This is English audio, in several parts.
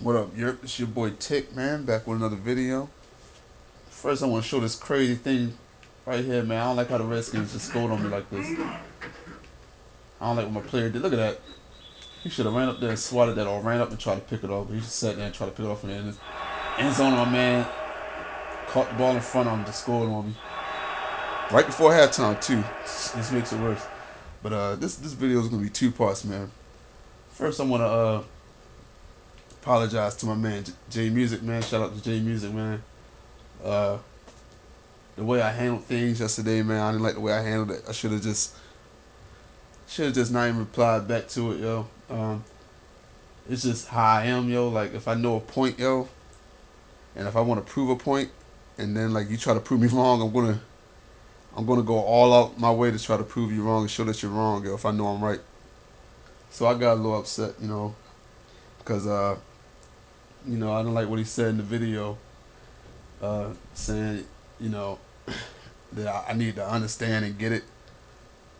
What up, Yerp? It's your boy Tick, man, back with another video. First, I want to show this crazy thing right here, man. I don't like how the Redskins just scored on me like this. I don't like what my player did. Look at that. He should have ran up there and swatted that or ran up and tried to pick it off. But he just sat there and tried to pick it off in the end zone. My man caught the ball in front of him, just scored on me. Right before halftime, too. This makes it worse. But this video is going to be two parts, man. First, I want to apologize to my man, J Music, man. Shout out to J Music, man. The way I handled things yesterday, man, I didn't like the way I handled it. I should have just not even replied back to it, yo. It's just how I am, yo. Like, if I know a point, yo, and if I want to prove a point, and then like you try to prove me wrong, I'm gonna go all out my way to try to prove you wrong and show that you're wrong, yo. If I know I'm right. So I got a little upset, because I don't like what he said in the video, saying, that I need to understand and get it.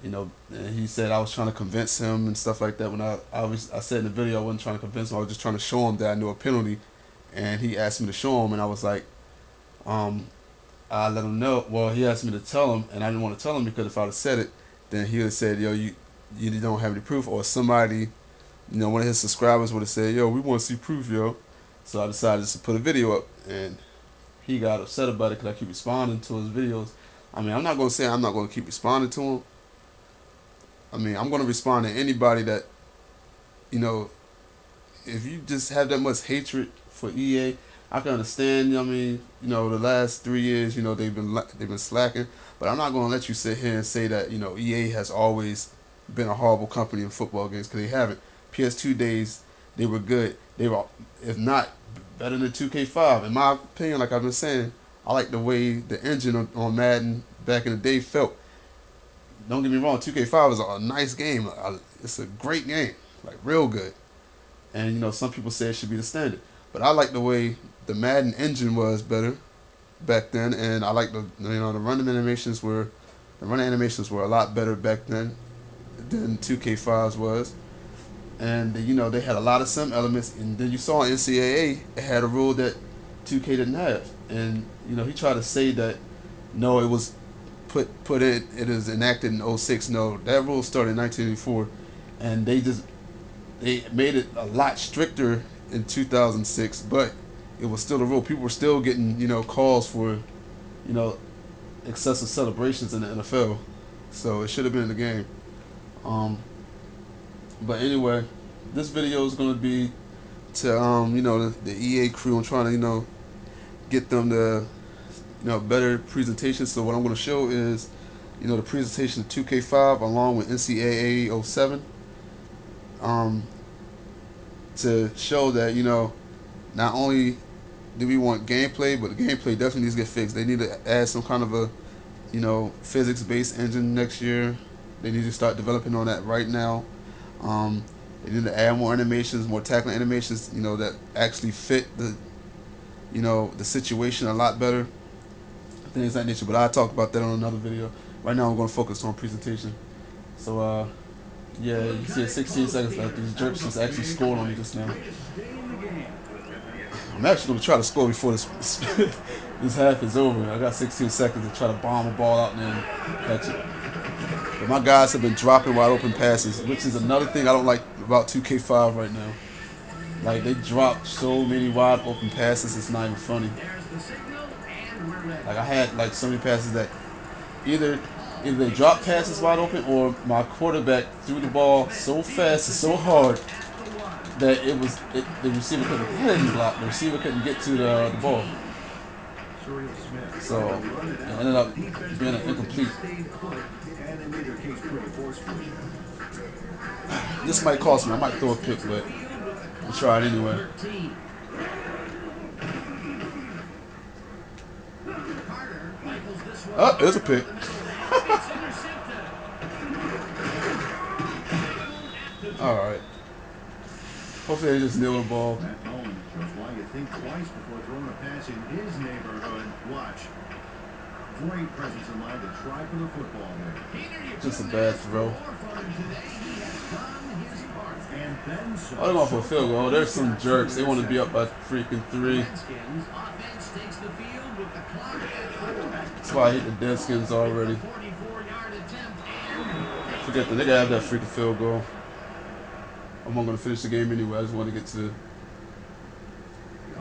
And he said I was trying to convince him and stuff like that. When I said in the video I wasn't trying to convince him, I was just trying to show him that I knew a penalty, and he asked me to show him, and I was like, I let him know. Well, he asked me to tell him, and I didn't want to tell him because if I'd have said it, then he would have said, yo, you don't have any proof, or somebody, one of his subscribers would have said, yo, we want to see proof, yo. So I decided just to put a video up, and he got upset about it because I keep responding to his videos. I mean, I'm not going to say I'm not going to keep responding to him. I mean, I'm going to respond to anybody that, if you just have that much hatred for EA, I can understand. The last 3 years, they've been slacking, but I'm not going to let you sit here and say that EA has always been a horrible company in football games, because they haven't. PS2 days, they were good. They were, if not better than 2K5, in my opinion. Like I've been saying, I like the way the engine on Madden back in the day felt. Don't get me wrong, 2K5 is a nice game. It's a great game, like real good. And some people say it should be the standard, but I like the way the Madden engine was better back then, and I like the running animations were a lot better back then than 2K5's was. And they had a lot of sim elements, and then you saw NCAA it had a rule that 2K didn't have, and he tried to say that no, it was it is enacted in '06. No, that rule started in 1984, and they made it a lot stricter in 2006, but it was still a rule. People were still getting calls for excessive celebrations in the NFL, so it should have been in the game. But anyway, this video is going to be to the EA crew. I'm trying to get them to better presentation. So what I'm going to show is the presentation of 2K5 along with NCAA 07, to show that not only do we want gameplay, but the gameplay definitely needs to get fixed. They need to add some kind of a physics-based engine next year. They need to start developing on that right now. They need to add more animations, more tackling animations, that actually fit the situation a lot better. Things like that nature. But I'll talk about that on another video. Right now I'm going to focus on presentation. So yeah, you see it 16 seconds left. These jerks just actually scored on me just now. I'm actually going to try to score before this this half is over. I got 16 seconds to try to bomb a ball out and then catch it. But my guys have been dropping wide open passes, which is another thing I don't like about 2K5 right now. Like, they drop so many wide open passes, it's not even funny. Like, I had like so many passes that either they dropped passes wide open, or my quarterback threw the ball so fast and so hard that the receiver couldn't block. The receiver couldn't get to the ball. So it ended up being an incomplete. This might cost me. I might throw a pick, but I'll try it anyway. Oh, there's a pick. All right. Hopefully they just nail the ball. That moment shows why you think twice before throwing a pass in his neighborhood. Watch. Great presence in line to try for the football there. Just a bad throw. And then some. Oh, they're going for a So field far, goal. There's he's some got two jerks. They want to be up by interceptions. freaking The 3. Redskins offense takes the field with the clock at 4. That's why I hate the Deadskins already. 44-yard attempt and Forget that they gotta have that freaking field goal. I'm not gonna finish the game anyway. I just want to get to the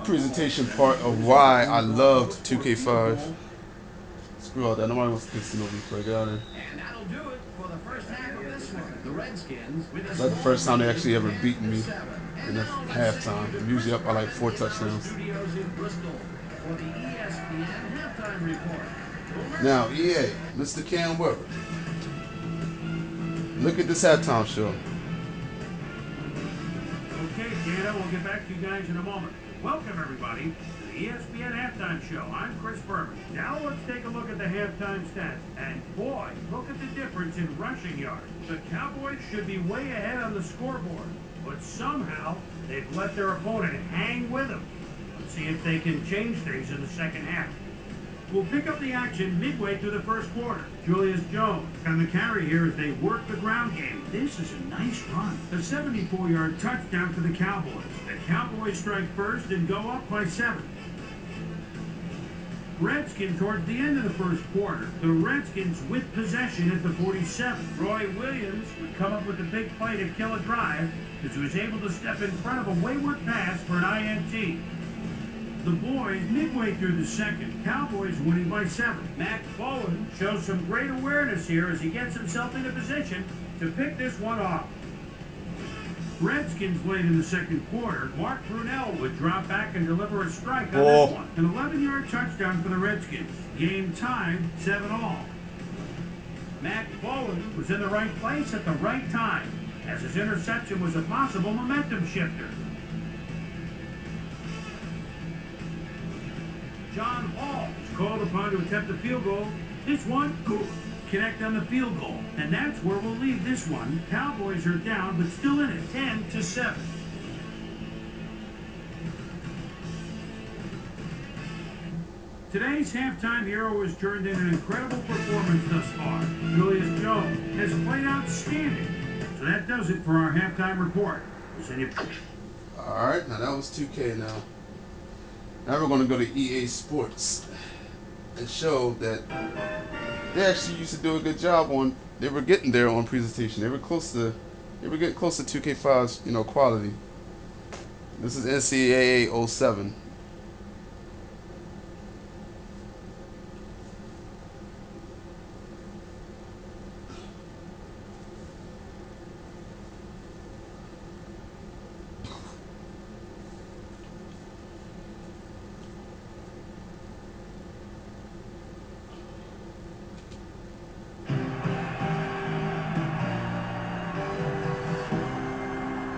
presentation part of why I loved 2K5. Screw all that. Nobody wants to see no replay. Get out of here. And that'll do it for the first half of this one. The Redskins with a That's the first time they actually ever beaten me 10-7. in the halftime. I'm usually up by like 4 touchdowns. Studios in Bristol for the ESPN halftime report. Now, EA, Mr. Cam Weber. Look at this halftime show. Okay, Dana, we'll get back to you guys in a moment. Welcome, everybody, to the ESPN Halftime Show. I'm Chris Berman. Now let's take a look at the halftime stats. And boy, look at the difference in rushing yards. The Cowboys should be way ahead on the scoreboard, but somehow they've let their opponent hang with them. Let's see if they can change things in the second half. We'll pick up the action midway through the first quarter. Julius Jones on the carry here as they work the ground game. This is a nice run. A 74-yard touchdown for the Cowboys. The Cowboys strike first and go up by 7. Redskins towards the end of the first quarter. The Redskins with possession at the 47. Roy Williams would come up with a big play to kill a drive as he was able to step in front of a wayward pass for an INT. The boys midway through the second. Cowboys winning by 7. Mac Bowen shows some great awareness here as he gets himself into position to pick this one off. Redskins late in the second quarter. Mark Brunell would drop back and deliver a strike on this one. An 11-yard touchdown for the Redskins. Game tied 7-all. Mac Bowen was in the right place at the right time as his interception was a possible momentum shifter. John Hall is called upon to attempt the field goal. This one, good. Connect on the field goal. And that's where we'll leave this one. Cowboys are down, but still in it, 10-7. Today's halftime hero has turned in an incredible performance thus far. Julius Jones has played outstanding. So that does it for our halftime report. Alright, now that was 2K now. Now we're going to go to EA Sports and show that they actually used to do a good job on. They were getting there on presentation. They were getting close to 2K5's, quality. This is NCAA 07.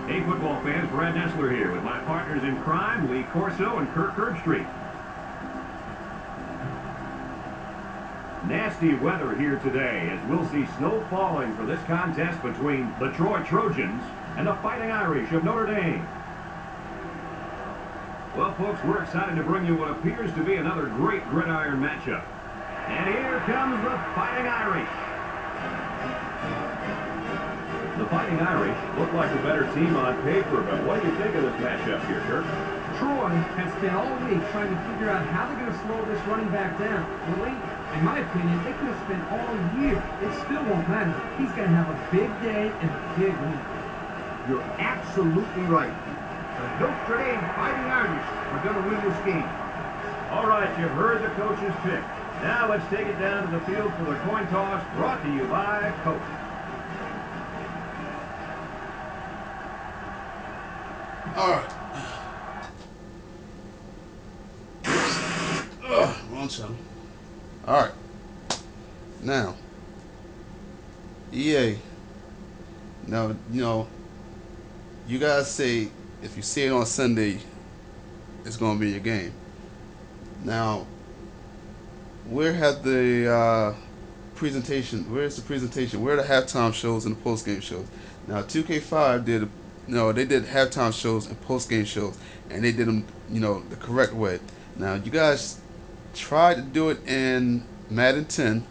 Hey, football fans, Brad Nessler here with my partners in crime, Lee Corso and Kirk Herbstreit. Nasty weather here today as we'll see snow falling for this contest between the Troy Trojans and the Fighting Irish of Notre Dame. Well, folks, we're excited to bring you what appears to be another great gridiron matchup. And here comes the Fighting Irish. The Fighting Irish look like a better team on paper, but what do you think of this matchup here, Kirk? Troy has spent all week trying to figure out how they're going to slow this running back down. Well, in my opinion, they could have spent all year. It still won't matter. He's going to have a big day and a big week. You're absolutely right. The Notre Dame Fighting Irish are going to win this game. All right, you've heard the coach's pick. Now let's take it down to the field for the coin toss, brought to you by Coach. Alright. Wrong channel. Alright. Now, EA. Now, you guys say if you see it on Sunday, it's going to be your game. Now, where have the presentation? Where's the presentation? Where are the halftime shows and the post game shows? Now, 2K5 did. They did halftime shows and post game shows, and they did them, the correct way. Now, you guys tried to do it in Madden 10.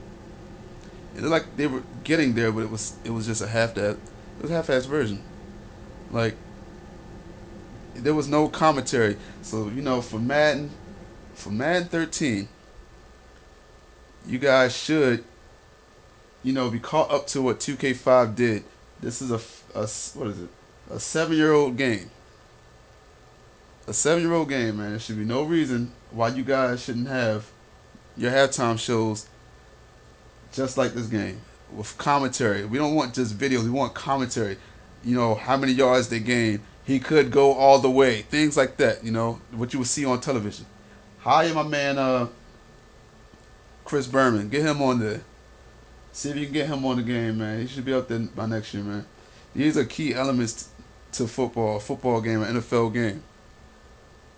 It looked like they were getting there, but it was just a half-ass version. Like there was no commentary. So for Madden 13, you guys should be caught up to what 2K5 did. This is what is it? A 7-year-old game. A 7-year-old game, man. There should be no reason why you guys shouldn't have your halftime shows just like this game with commentary. We don't want just videos. We want commentary. How many yards they gained. He could go all the way. Things like that. What you would see on television. Hire my man Chris Berman. Get him on there. See if you can get him on the game, man. He should be up there by next year, man. These are key elements to football game, an NFL game.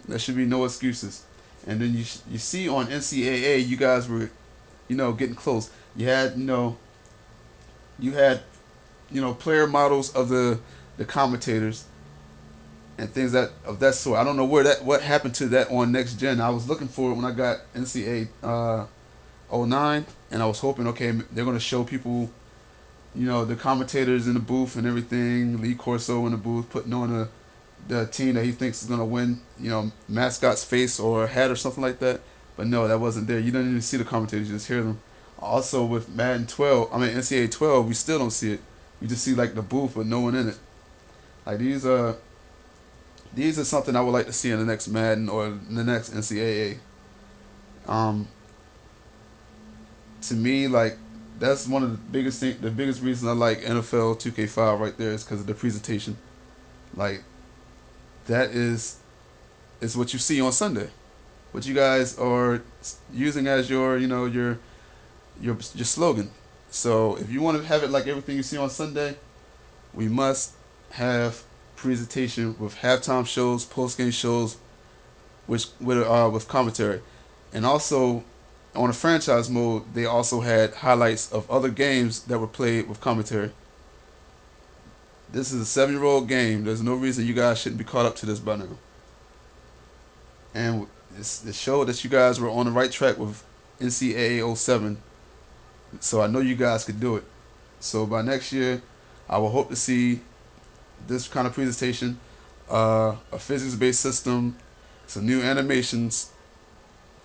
There should be no excuses. And then you see on NCAA, you guys were, getting close. You had player models of the commentators and things of that sort. I don't know what happened to that on next gen. I was looking for it when I got NCAA '09, and I was hoping, okay, they're gonna show people, the commentators in the booth and everything. Lee Corso in the booth putting on the team that he thinks is gonna win. Mascot's face or hat or something like that. But no, that wasn't there. You didn't even see the commentators; you just hear them. Also with NCAA 12, we still don't see it. You just see like the booth with no one in it. Like these are something I would like to see in the next Madden or the next NCAA. Um, to me, like that's one of the biggest reasons I like NFL 2K5 right there is because of the presentation. Like that is what you see on Sunday. What you guys are using as your slogan. So if you want to have it like everything you see on Sunday, we must have presentation with halftime shows, post game shows, which with commentary, and also on a franchise mode, they also had highlights of other games that were played with commentary. This is a 7-year-old game. There's no reason you guys shouldn't be caught up to this by now. And it showed that you guys were on the right track with NCAA '07. So I know you guys could do it. So by next year, I will hope to see this kind of presentation, a physics-based system, some new animations.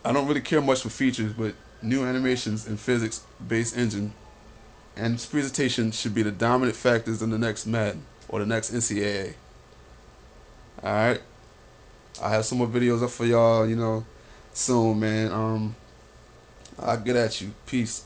I don't really care much for features, but new animations and physics-based engine and this presentation should be the dominant factors in the next Madden or the next NCAA. All right, I have some more videos up for y'all, soon, man. I'll get at you. Peace.